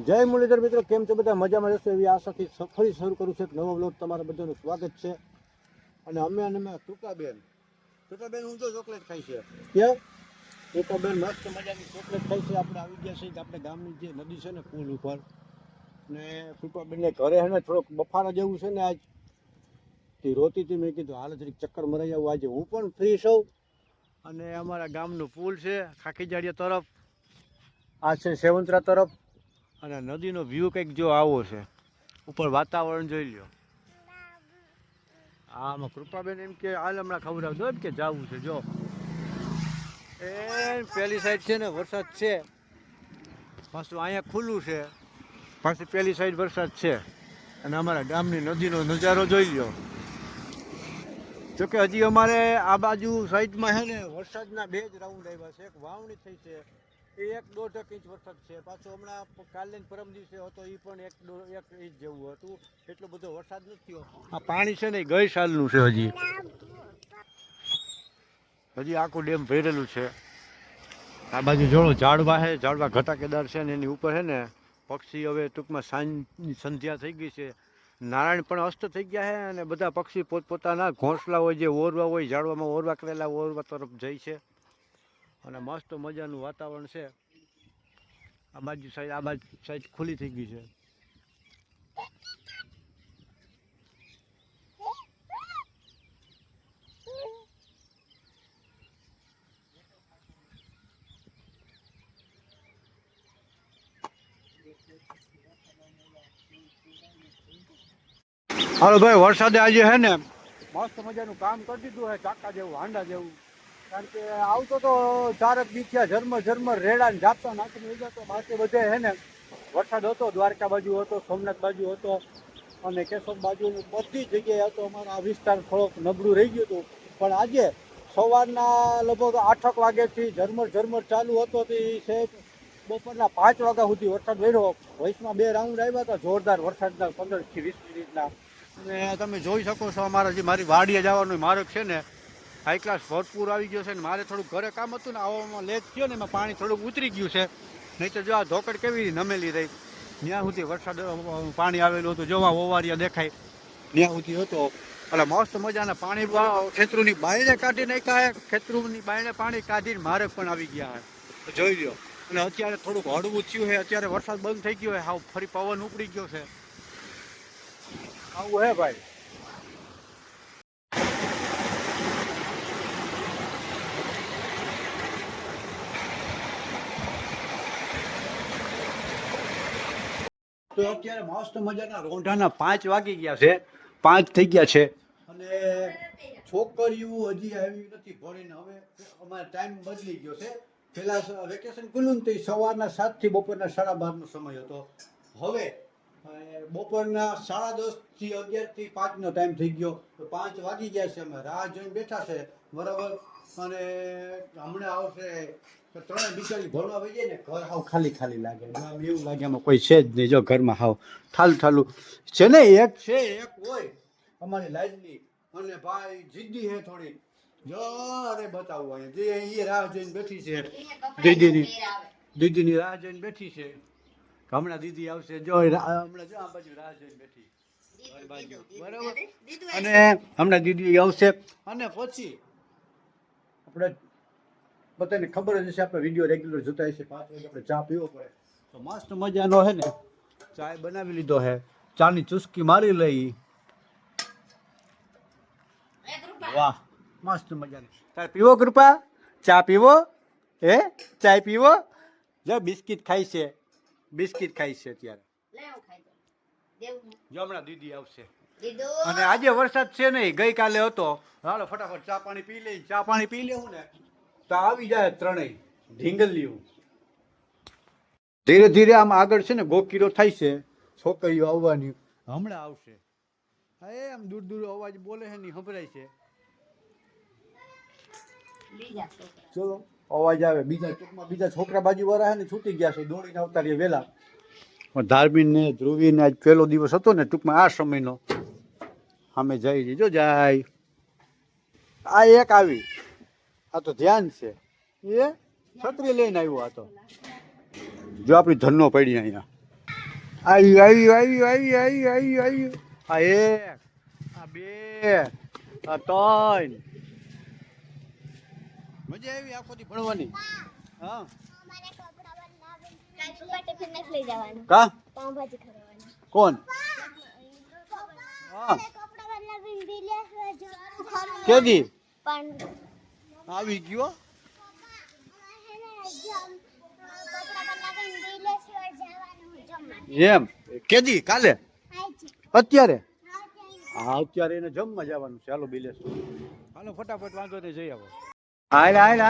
જય મુરલીધર મિત્રો, કેમ છો બધા? મજામાં રહેશો એવી આશાથી ફરી શરૂ કરું છું એક નવો બ્લોગ. તમારા બધાનું સ્વાગત છે. અને અમે ટૂંકાબેન હું તો ચોકલેટ ખાઈ છે. કે ટૂંકાબેન મસ્ત મજાની ચોકલેટ ખાઈ છે. આપણે આવી ગયા છીએ આપણે ગામની જે નદી છે ને પુલ ઉપર, ને ટૂંકાબેનને ઘરે છે ને થોડોક બફારા જેવું છે ને આજ તે રોતી હતી. મેં કીધું હાલ જરીક ચક્કર મરાઈ આવું. આજે હું પણ ફ્રી છું. અને અમારા ગામનું પુલ છે ખાખીજાડિયા તરફ, આ છે સેવંતરા તરફ. અને નદીનો વ્યૂ કંઈક જો આવો છે. ઉપર વાતાવરણ જોઈ લ્યો. આમાં કૃપાબેન એમ કે હાલ હમણાં ખવડાવજો એમ કે જવું છે. જો એ પેલી સાઈડ છે ને વરસાદ છે, પાછું અહીંયા ખુલ્લું છે, પાછી પેલી સાઈડ વરસાદ છે. અને અમારા ગામની નદીનો નજારો જોઈ લ્યો. જોકે હજી અમારે આ બાજુ સાઈડમાં છે ને વરસાદના 2 જ રાઉન્ડ આવ્યા છે. એક વાવણી થઈ છે, એ 1-1.5 ઇંચ વરસાદ છે. પાછો હમણાં કાલે પરમ દિવસે હતો એ પણ 1 ઇંચ જેવું હતું. એટલો બધો વરસાદ નથી થયો. આ પાણી છે ને ગઈ સાલનું છે. હજી આખું ડેમ ભરેલું છે. આ બાજુ જોડો ઝાડવા છે, ઝાડવા ઘટાકેદાર છે ને એની ઉપર છે ને પક્ષી હવે ટૂંકમાં સાંજની સંધ્યા થઈ ગઈ છે. નારાયણ પણ અસ્ત થઈ ગયા છે અને બધા પક્ષી પોતપોતાના ઘોંસલા હોય જે ઓરવા હોય ઝાડવામાં ઓરવા કરેલા ઓરવા તરફ જાય છે. અને મસ્ત મજાનું વાતાવરણ છે. આ બાજુ સાઈડ ખુલ્લી થઈ ગઈ છે. હાલો ભાઈ, વરસાદે આજે છે ને મસ્ત મજાનું કામ કરી દીધું છે, ચાકા જેવું, હાંડા જેવું. કારણ કે આવતો તો 4 દી થયા ઝરમર રેડા ને ઝાપટા નાખીને લઈ જતો. બાકી બધે છે ને વરસાદ હતો. દ્વારકા બાજુ હતો, સોમનાથ બાજુ હતો અને કેશોદ બાજુ બધી જગ્યાએ હતો. અમારો આ વિસ્તાર થોડોક નબળું રહી ગયું હતું. પણ આજે સવારના લગભગ 8 વાગ્યાથી ઝરમર ચાલુ હતો. તે છે બપોરના 5 વાગ્યા સુધી વરસાદ પડ્યો. વચમાં 2 રાઉન્ડ આવ્યા હતા જોરદાર વરસાદના, 15 થી 20 મિનિટના. અને તમે જોઈ શકો છો અમારા જે મારી વાડીએ જવાનો માર્ગ છે ને હાઈ ક્લાસ ભરપૂર આવી ગયો છે. ને મારે થોડુંક ઘરે કામ હતું ને આવવામાં લેટ થયો ને એમાં પાણી થોડુંક ઉતરી ગયું છે. નહીં તો જો આ ધોકડ કેવી નમેલી રહી. ત્યાં સુધી વરસાદ પાણી આવેલું હતું. જોવા ઓવારિયા દેખાય ત્યાં સુધી હતો. એટલે મસ્ત મજાના પાણી ખેતરુની બાયણે કાઢી નાખ્યા. ખેતરુની બાયણે પાણી કાઢીને માર્ગ પણ આવી ગયા છે, જોઈ લ્યો. અને અત્યારે થોડુંક હળવું થયું છે. અત્યારે વરસાદ બંધ થઈ ગયો છે, હાવ ફરી પવન ઉપડી ગયો છે. આવું હે ભાઈ. તો અત્યારે મસ્ત મજાના રોંઢાના 5 વાગી ગયા છે, 5 થઈ ગયા છે. અને છોકરીઓ હજી આવી નથી ભણીને. હવે અમારો ટાઈમ બદલી ગયો છે. પેલા વેકેશન ખુલ્લું તો સવારના 7 થી બપોરના 12:30નો સમય હતો. હવે બપોરના 10:30 થી 11 થી 5નો ટાઈમ થઈ ગયો. તો 5 વાગી ગયા છે. અમે રાહ જોઈને બેઠા છે, બરાબર. અને હમણાં આવશે તો 3 બિચારી ભણવા વહી જાય ને ઘર હાવ ખાલી લાગે. એવું લાગે એમાં કોઈ છે જ નહીં. જો ઘરમાં હાવ ઠાલું છે ને. એક હોય અમારી લાઈફની. અને ભાઈ જીદ્દી હે થોડી. જો અરે બતાવું અહીંયા જે એ રાહ જોઈને બેઠી છે. દીદીની રાહ જોઈને બેઠી છે. હમણાં દીદી આવશે. જો હમણાં જો આ બાજુ રાહ જોઈને બેઠી બાજુ, બરાબર. અને હમણાં દીદી આવશે. અને પછી આપણે બધાને ખબર જ હશે, આપણે વિડીયો રેગ્યુલર જોતા હશે. 5 વાગે આપણે ચા પીવો પડે. તો મસ્ત મજાનો હે ને ચા બનાવી લીધો હે. ચાની ચુસ્કી મારી લઈ. વાહ, મસ્ત મજાની. તારે પીવો કૃપા? ચા પીવો? ચા પીવો? જો બિસ્કિટ ખાય છે, અત્યારે. જો હમણાં દીદી આવશે. અને આજે વરસાદ છે નહીં, ગઈકાલે હતો. હાલો ફટાફટ ચા પાણી પી લેવું ને તો આવી જાય ત્રણેય ઢીંગલીઓ. ધીરે ધીરે આમ આગળ છે ને ગોકીરો થાય છે. છોકરીઓ આવવાની હમણાં આવશે. આમ દૂર અવાજ બોલે છે ને સંભળાય છે. ચલો અવાજ આવે. બીજા છોકરા બાજુ વાળા છે ને છૂટી ગયા છે, દોડીને આવતા રહીએ વહેલા. ધાર્મિન ને ધ્રુવી ને આજ પહેલો દિવસ હતો ને ટૂંકમાં આ સમયનો. અમે જઈ દીધો જાય. આ એક આવી, આ તો ધ્યાન છે. એ છત્રી લઈને આવ્યો. આ તો જો આપણી ધનનો પડી અહીંયા. આવ્યું. આ એક, આ બે, આ ત્રણ. મજા આવી આખો દી ભણવાની. હા કા કોણ? હા કેદી આવી ગયો? એમ કેદી? કાલે? અત્યારે? હા અત્યારે એને જમવા જવાનું છે. હાલો બિલેશ, હાલો ફટાફટ, વાંધો નહીં, જઈ આવો. હાલ. આવી.